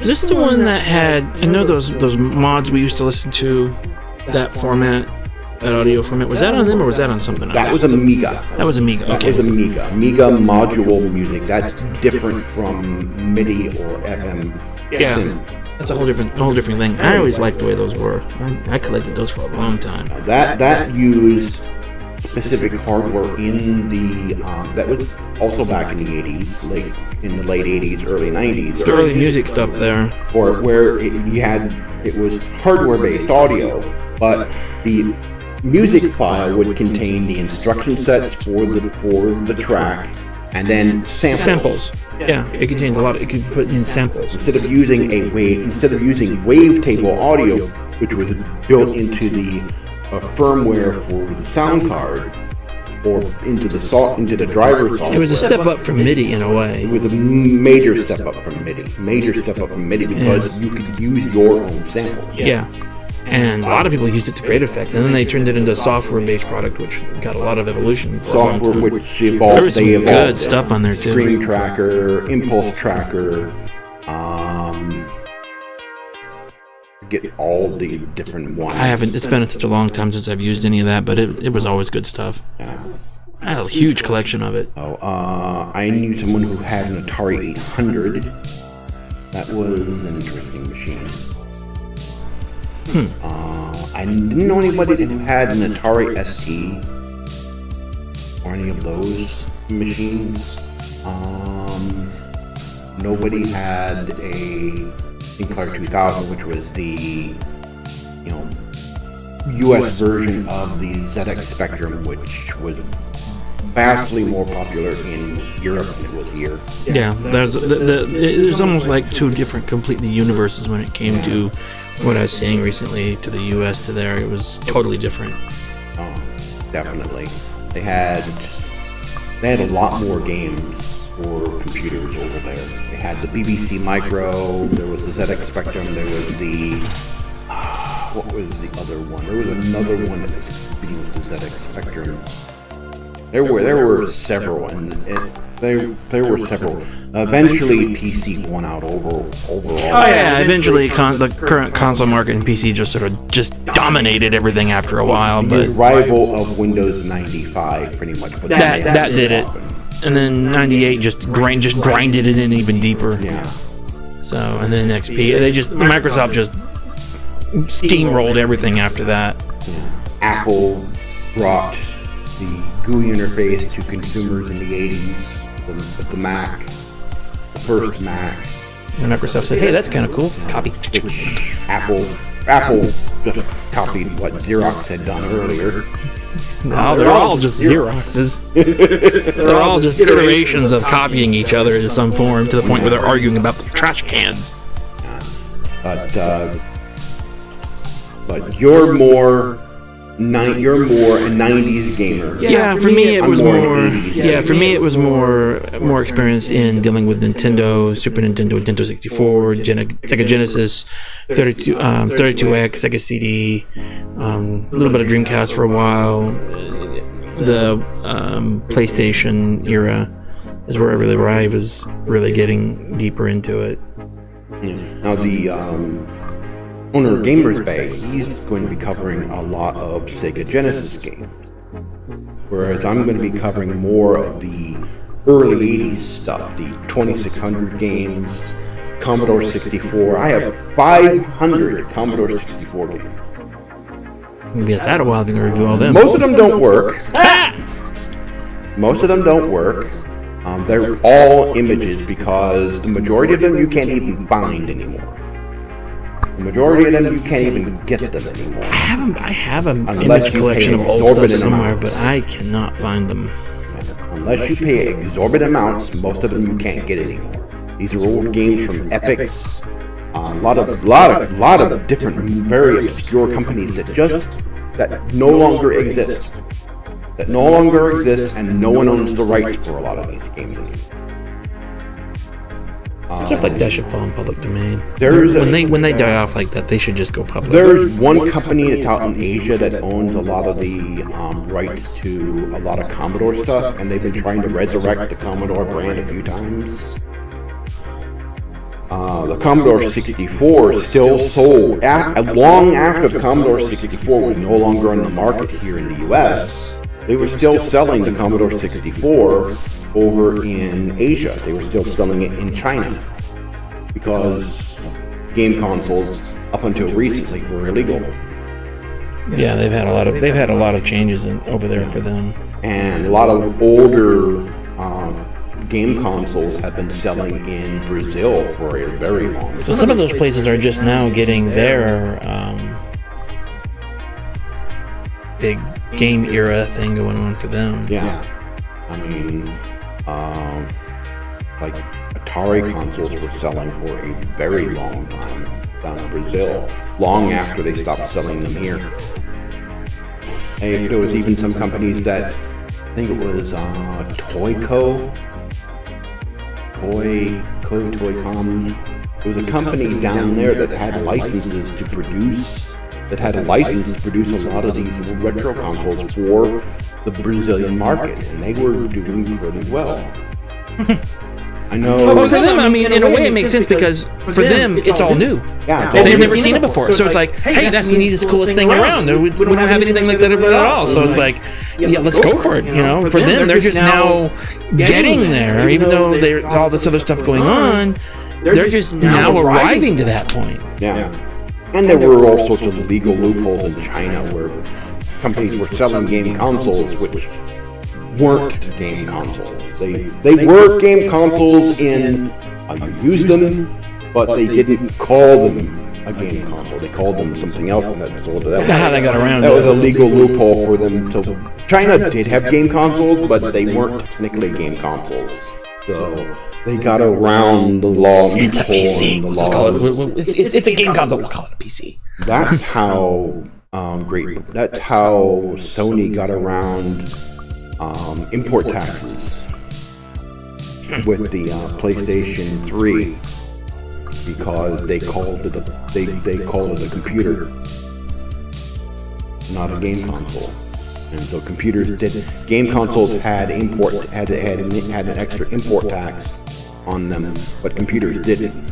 Is this the one that had? I know those mods we used to listen to, that format, that audio format. Was that on them or was that on something else? That was Amiga. That was Amiga. Okay. That was Amiga. Amiga module music. That's different from MIDI or FM. Yeah. Synth. That's a whole different thing. I always liked the way those were. I collected those for a long time. That used specific hardware in the that was also back in the 80s, in the late 80s, early 90s. The early music stuff there. Or where it was hardware-based audio, but the music file would contain the instruction sets for the track, and then samples. Yeah, it contains a lot. It could put in samples. Instead of using wavetable audio, which was built into the firmware for the sound card, or into the driver software. It was a step up from MIDI in a way. It was a major step up from MIDI. Because you could use your own samples. Yeah. And a lot of people used it to great effect, and then they turned it into a software-based product, which got a lot of evolution. Software which evolved. There was some good stuff on there too. Stream Tracker, Impulse Tracker, get all the different ones. I haven't. It's been such a long time since I've used any of that, but it was always good stuff. Yeah. I had a huge collection of it. I knew someone who had an Atari 800. That was an interesting machine. I didn't know anybody who had an Atari ST or any of those machines. Nobody had a Sinclair 2000, which was the US version of the ZX Spectrum, which was vastly more popular in Europe than it was here. Yeah, there's almost like two different completely universes when it came to what I was saying recently, to the US to there. It was totally different. Oh, definitely. They had a lot more games for computers over there. They had the BBC Micro, there was the ZX Spectrum, there was the what was the other one? There was another one that was competing with the ZX Spectrum. There were several, and there were several. Eventually, PC won out overall. Oh yeah, eventually the current console market in PC just dominated everything after a while. The But rival of Windows 95 pretty much. Put that did it, and then 98 just grinded it in even deeper. Yeah. So and then XP, Microsoft just steamrolled everything after that. Apple brought the GUI interface to consumers in the 80s with the Mac, the first Mac. And Microsoft said, "Hey, that's kind of cool. Copy." Which Apple just copied what Xerox had done earlier. No, they're all just Xeroxes. They're all just iterations of copying each other in some form to the point where they're arguing about the trash cans. But you're more a 90s gamer. Yeah, for me it was more more. 80s. Yeah, for me it was more experience in dealing with Nintendo, Super Nintendo, Nintendo 64, Sega Genesis, 32X, Sega CD, a little bit of Dreamcast for a while. The PlayStation era is where I was really getting deeper into it. Now the owner of Gamers Bay, he's going to be covering a lot of Sega Genesis games, whereas I'm going to be covering more of the early 80s stuff, the 2600 games, Commodore 64. I have 500 Commodore 64 games. You'll be at that a while if you're going to review all them. Most of them don't work. Most of them don't work. They're all images because the majority of them you can't even find anymore. The majority of them you can't even get them anymore. I have an image collection of old stuff somewhere, but I cannot find them. Unless you pay exorbitant amounts, most of them you can't get anymore. These are old games from Epix, a lot of different, very obscure companies that no longer exist. And no one owns the rights for a lot of these games. Stuff like that should fall in public domain. When they die off like that, they should just go public. There's one company that's out in Asia that owns a lot of the rights to a lot of Commodore stuff, and they've been trying to resurrect the Commodore brand a few times. The Commodore 64 still sold long after the Commodore 64 was no longer on the market here in the U.S. They were still selling the Commodore 64 over in Asia. They were still selling it in China because game consoles up until recently were illegal. Yeah, they've had a lot of changes over there for them. And a lot of older game consoles have been selling in Brazil for a very long time. So some of those places are just now getting their big game era thing going on for them. Yeah. I mean, like Atari consoles were selling for a very long time down in Brazil, long after they stopped selling them here. And there was even some companies that, I think it was Toycom. There was a company down there that had licenses to produce, a lot of these retro consoles for the Brazilian market, and they were doing pretty well. I know. Well, for them, I mean, in a way, it makes sense because for them, it's all new. Yeah, They've never seen it before, so it's like, hey, that's the neatest, coolest thing around. We don't have anything like that at all, so it's like, yeah, let's go for it. You know, for them, they're just now getting there, even though there's all this other stuff going on. They're just now arriving to that point. Yeah, and there were all sorts of legal loopholes in China where companies were selling game consoles which weren't game consoles. They were game consoles in you used them, but they didn't call them a game console. They called them something else, and that's how they got around that. That was a legal loophole for them. China did have game consoles, but they weren't technically game consoles. So they got around the law. It's a PC. It's a game console. We'll call it a PC. That's how That's how Sony got around import taxes with the PlayStation 3 because they called it a computer, not a game console. And so game consoles had an extra import tax on them, but computers didn't.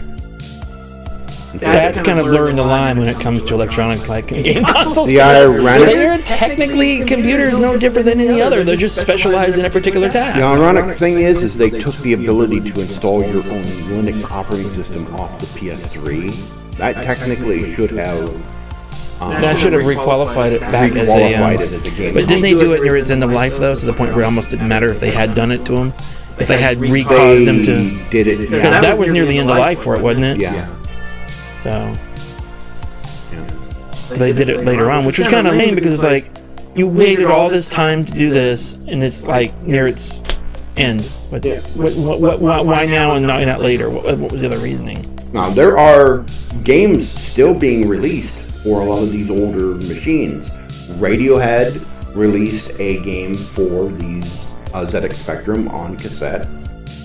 That's kind of blurring the line when it comes to electronics like game consoles. They're technically computers no different than any other. They're just specialized in a particular task. The ironic thing is they took the ability to install your own Linux operating system off the PS3. That technically should have... that should have requalified it back as a game. But didn't they do it near its end of life, though, to the point where it almost didn't matter if they had done it to him? If they had recaused them to... did it. Because that was near the end of life for it, wasn't it? Yeah. So... they did it later on, which was kind of lame because it's like, you waited all this time to do this, and it's like near its end. But why now and not later? What was the other reasoning? Now, there are games still being released for a lot of these older machines. Radiohead released a game for these ZX Spectrum on cassette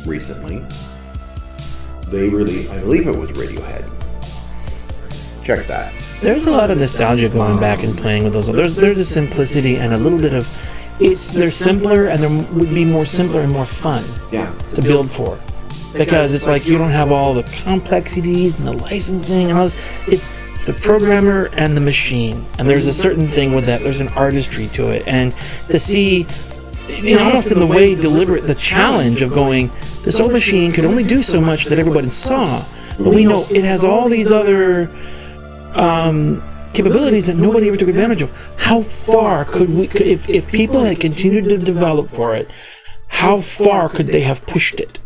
recently. They released, I believe it was Radiohead. Check that. There's a lot of nostalgia going back and playing with those. There's a simplicity and a little bit of, they're simpler and there would be more simpler and more fun to build for. Because it's like you don't have all the complexities and the licensing and all this. It's the programmer and the machine. And there's a certain thing with that. There's an artistry to it. And to see, almost in the way deliberate, the challenge of going, this old machine could only do so much that everybody saw. But we know it has all these other capabilities that nobody ever took advantage of. How far could we, if people had continued to develop for it, how far could they have pushed it?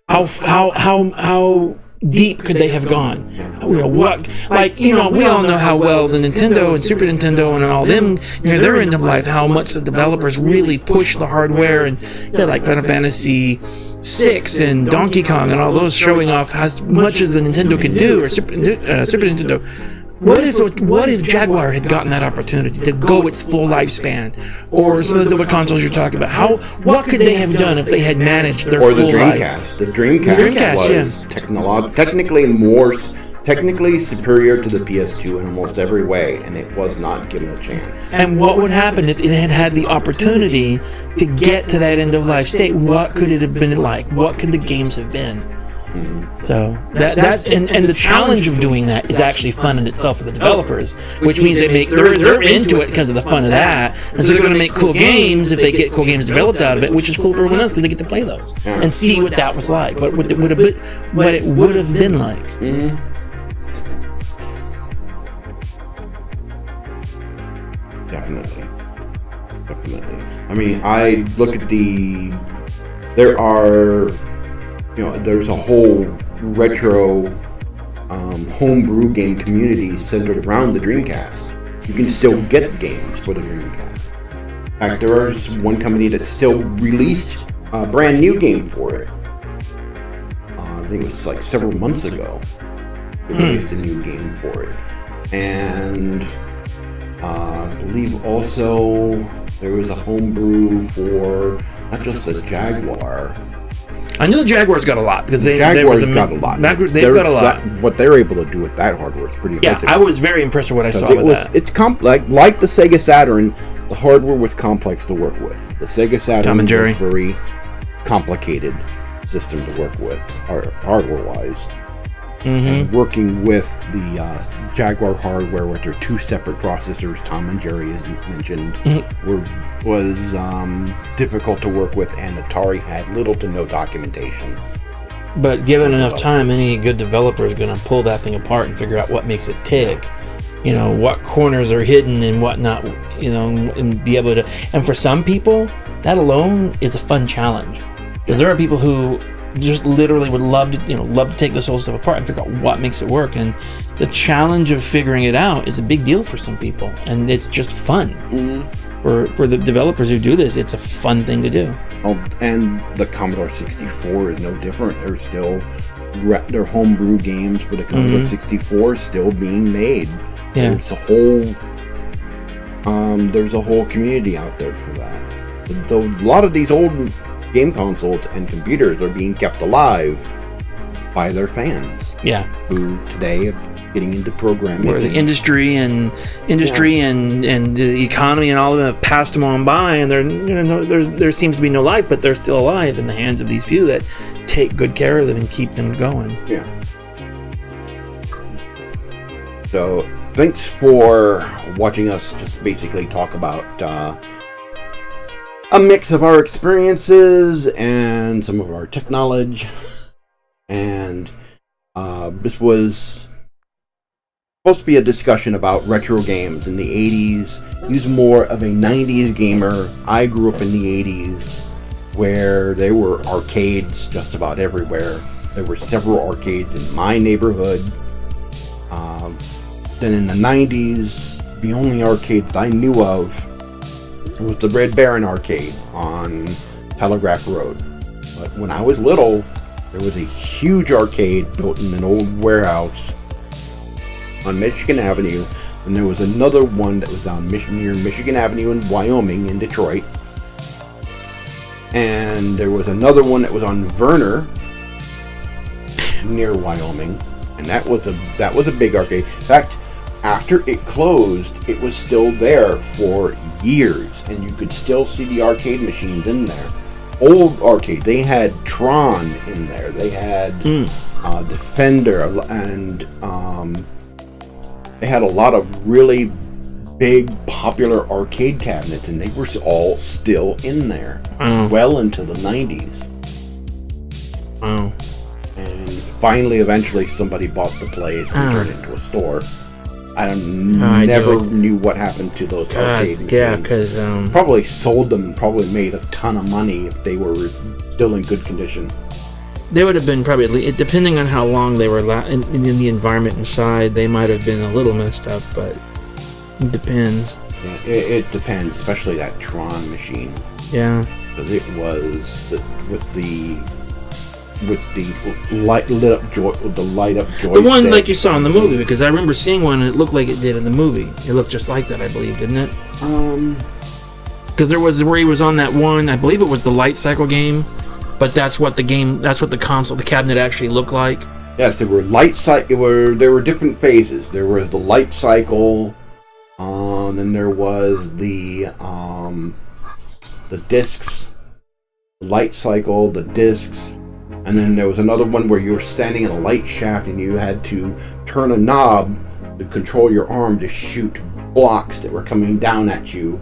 How deep could they have gone? We all know how well the Nintendo and Super Nintendo and all them, their end of life, how much the developers really push the hardware, and like Final Fantasy VI and Donkey Kong and all those, showing off as much as the Nintendo could do, or Super Nintendo. What if Jaguar had gotten that opportunity to go its full lifespan, or some of those other consoles you're talking about? What could they have done if they had managed their full life? The Dreamcast was technically superior to the PS2 in almost every way, and it was not given a chance. And what would happen if it had had the opportunity to get to that end of life state? What could it have been like? What could the games have been? Mm-hmm. So that's the challenge of doing that is actually fun in itself for the developers, which means they're into it because of the fun of that, and so they're going to make cool games if they get cool games developed out of it, which is cool for everyone else because they get to play those and see what that was like, what it would have been like. Mm-hmm. Definitely. I mean, I look at there's a whole retro homebrew game community centered around the Dreamcast. You can still get games for the Dreamcast. In fact, there is one company that still released a brand new game for it. I think it was like several months ago. They released a new game for it. And I believe also there was a homebrew for not just the Jaguar. I knew the Jaguar's got a lot because they've got a lot. They've got a lot. What they're able to do with that hardware is pretty impressive. Yeah, I was very impressed with what I saw with that. It's like the Sega Saturn. The hardware was complex to work with. The Sega Saturn was very complicated system to work with, hardware-wise. Mm-hmm. And working with the Jaguar hardware with their two separate processors, Tom and Jerry, as you mentioned, was difficult to work with, and Atari had little to no documentation. But given enough time, any good developer is going to pull that thing apart and figure out what makes it tick. What corners are hidden and what not, and be able to. And for some people, that alone is a fun challenge, because there are people who just literally would love to take this whole stuff apart and figure out what makes it work, and the challenge of figuring it out is a big deal for some people, and it's just fun. Mm-hmm. For the developers who do this, it's a fun thing to do. Oh, and the Commodore 64 is no different. There's still their homebrew games for the Commodore 64 still being made. Yeah. There's a whole community out there for that. A lot of these old game consoles and computers are being kept alive by their fans. Yeah. Who today are getting into programming. Where the industry and the economy and all of them have passed them on by, and there seems to be no life, but they're still alive in the hands of these few that take good care of them and keep them going. Yeah. So, thanks for watching us just basically talk about a mix of our experiences and some of our tech knowledge. And this was supposed to be a discussion about retro games in the 80s. He was more of a 90s gamer. I grew up in the 80s where there were arcades just about everywhere. There were several arcades in my neighborhood. Then in the 90s, the only arcade that I knew of was the Red Baron arcade on Telegraph Road. But when I was little, there was a huge arcade built in an old warehouse on Michigan Avenue, and there was another one that was down near Michigan Avenue in Wyoming in Detroit. And there was another one that was on Verner near Wyoming, and that was a big arcade. In fact, after it closed, it was still there for years, and you could still see the arcade machines in there. Old arcade. They had Tron in there. They had Defender, and they had a lot of really big, popular arcade cabinets, and they were all still in there well into the 90s. Wow. And finally, eventually, somebody bought the place and turned it into a store. I never knew what happened to those arcade machines. Yeah, because probably sold them and probably made a ton of money if they were still in good condition. They would have been probably, depending on how long they were in the environment inside, they might have been a little messed up, but it depends. Yeah, it depends, especially that Tron machine. Yeah. Because it was with the light up joystick. The one like you saw in the movie, because I remember seeing one and it looked like it did in the movie. It looked just like that, I believe, didn't it? Because there was where he was on that one, I believe it was the light cycle game, but that's what the cabinet actually looked like. Yes, there were there were different phases. There was the light cycle, then there was the discs, the light cycle, the discs. And then there was another one where you were standing in a light shaft and you had to turn a knob to control your arm to shoot blocks that were coming down at you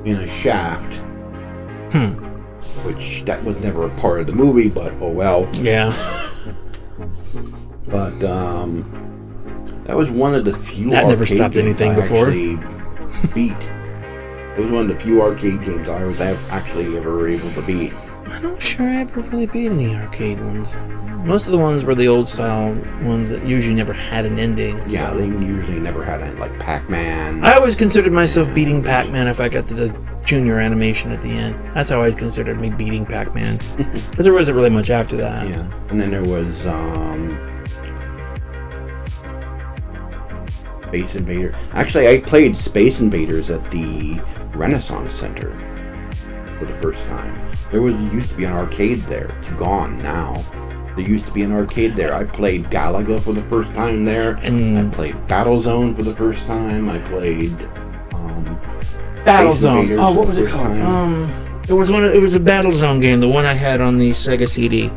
in a shaft. Which, that was never a part of the movie, but oh well. Yeah. But, that was one of the few that never stopped anything before. Beat. It was one of the few arcade games I was actually ever able to beat. I'm not sure I ever really beat any arcade ones. Most of the ones were the old style ones that usually never had an ending. So. Yeah, they usually never had any, like Pac-Man. I always considered myself beating Pac-Man if I got to the junior animation at the end. That's how I always considered me beating Pac-Man. Because there wasn't really much after that. Yeah, and then there was Space Invader. Actually, I played Space Invaders at the Renaissance Center for the first time. There used to be an arcade there. It's gone now. There used to be an arcade there. I played Galaga for the first time there. And I played Battlezone for the first time. I played Battlezone. Oh, what was it called? It was a Battlezone game. The one I had on the Sega CD.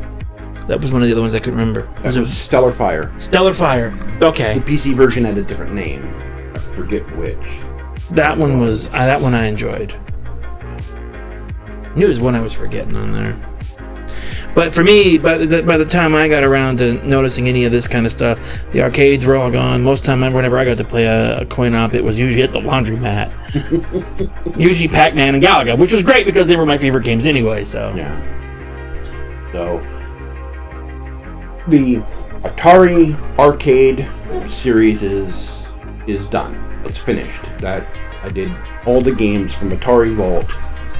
That was one of the other ones I could remember. That was Stellar Fire. Stellar Fire. Okay. The PC version had a different name. I forget which. That one I enjoyed. I knew it was one I was forgetting on there. But for me, by the time I got around to noticing any of this kind of stuff, the arcades were all gone. Most time, whenever I got to play a coin-op, it was usually at the laundromat. Usually Pac-Man and Galaga, which was great because they were my favorite games anyway. So yeah. So the Atari Arcade series is done. It's finished. That I did all the games from Atari Vault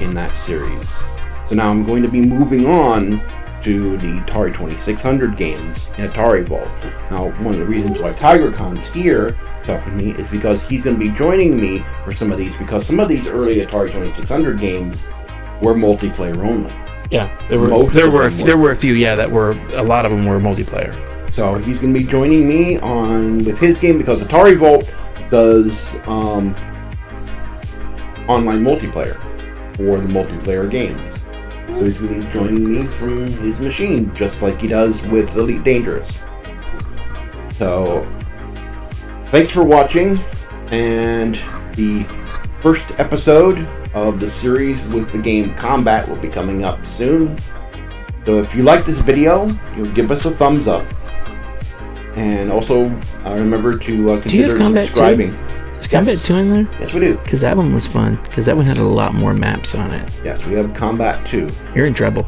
in that series. So now I'm going to be moving on to the Atari 2600 games in Atari Vault. Now, one of the reasons why Tygra Kahn's here talking to me is because he's going to be joining me for some of these, because some of these early Atari 2600 games were multiplayer only. Yeah, Most there of were them there were a few. Yeah, that were a lot of them were multiplayer. So he's going to be joining me with his game because Atari Vault does online multiplayer for the multiplayer games. So he's going to be joining me from his machine, just like he does with Elite Dangerous. So thanks for watching, and the first episode of the series with the game Combat will be coming up soon. So if you like this video, you'll give us a thumbs up. And also, remember to consider subscribing. Is Combat 2 in there? Yes, we do. Because that one was fun. Because that one had a lot more maps on it. Yes, we have Combat 2. You're in trouble.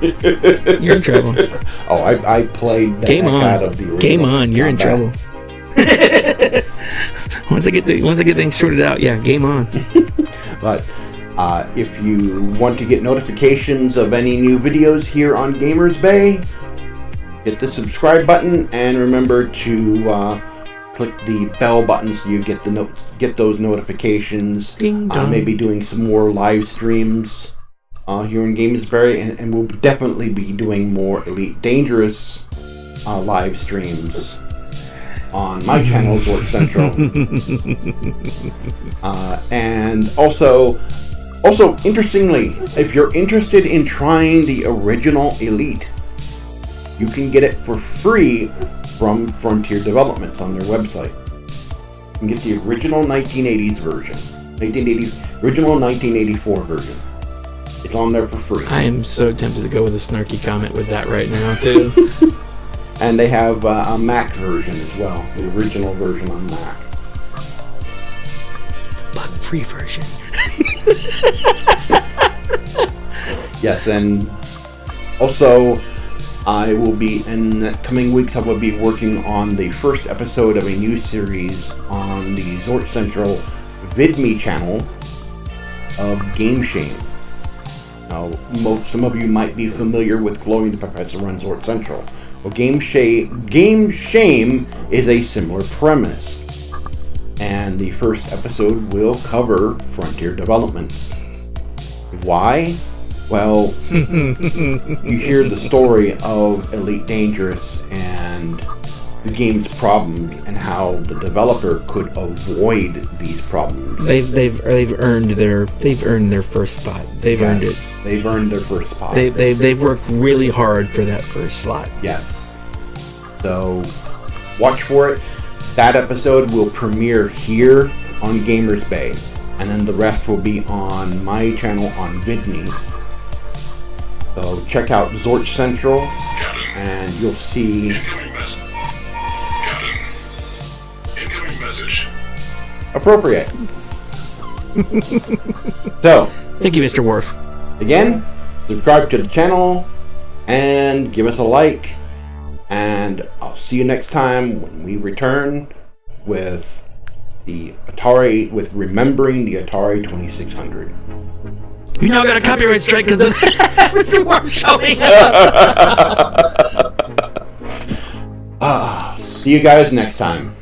You're in trouble. Oh, I played the Game heck on. out of the original Game on. You're Combat. in trouble. Once I get things sorted out, yeah, game on. But if you want to get notifications of any new videos here on Gamers Bay, hit the subscribe button, and remember to click the bell button so you get those notifications. Ding dong. Maybe doing some more live streams here in Gamers Bay, and we'll definitely be doing more Elite Dangerous live streams on my channel, Zorch Central. And also, interestingly, if you're interested in trying the original Elite, you can get it for free from Frontier Developments on their website. You can get the original 1980s version, original 1984 version. It's on there for free. I am so tempted to go with a snarky comment with that right now, too. And they have a Mac version as well, the original version on Mac. Bug-free version. Yes, and also I will be, in the coming weeks, I will be working on the first episode of a new series on the Zorch Central VidMe channel of Game Shame. Now, some of you might be familiar with Glowing the Professor on Zorch Central. Well, Game Shame is a similar premise, and the first episode will cover Frontier Developments. Why? Well, you hear the story of Elite Dangerous and the game's problems and how the developer could avoid these problems. They've earned their first spot. They've earned it. They've earned their first spot. They've worked really hard for that first slot. Yes. So watch for it. That episode will premiere here on Gamers Bay, and then the rest will be on my channel on VidMe. So check out Zorch Central, and you'll see. Incoming message. Captain. Incoming message. Appropriate. So, Thank you, Mr. Worf. again, subscribe to the channel and give us a like, and I'll see you next time when we return with the Atari, with remembering the Atari 2600. You now got a copyright strike because of Mr. Worf showing up. See you guys next time.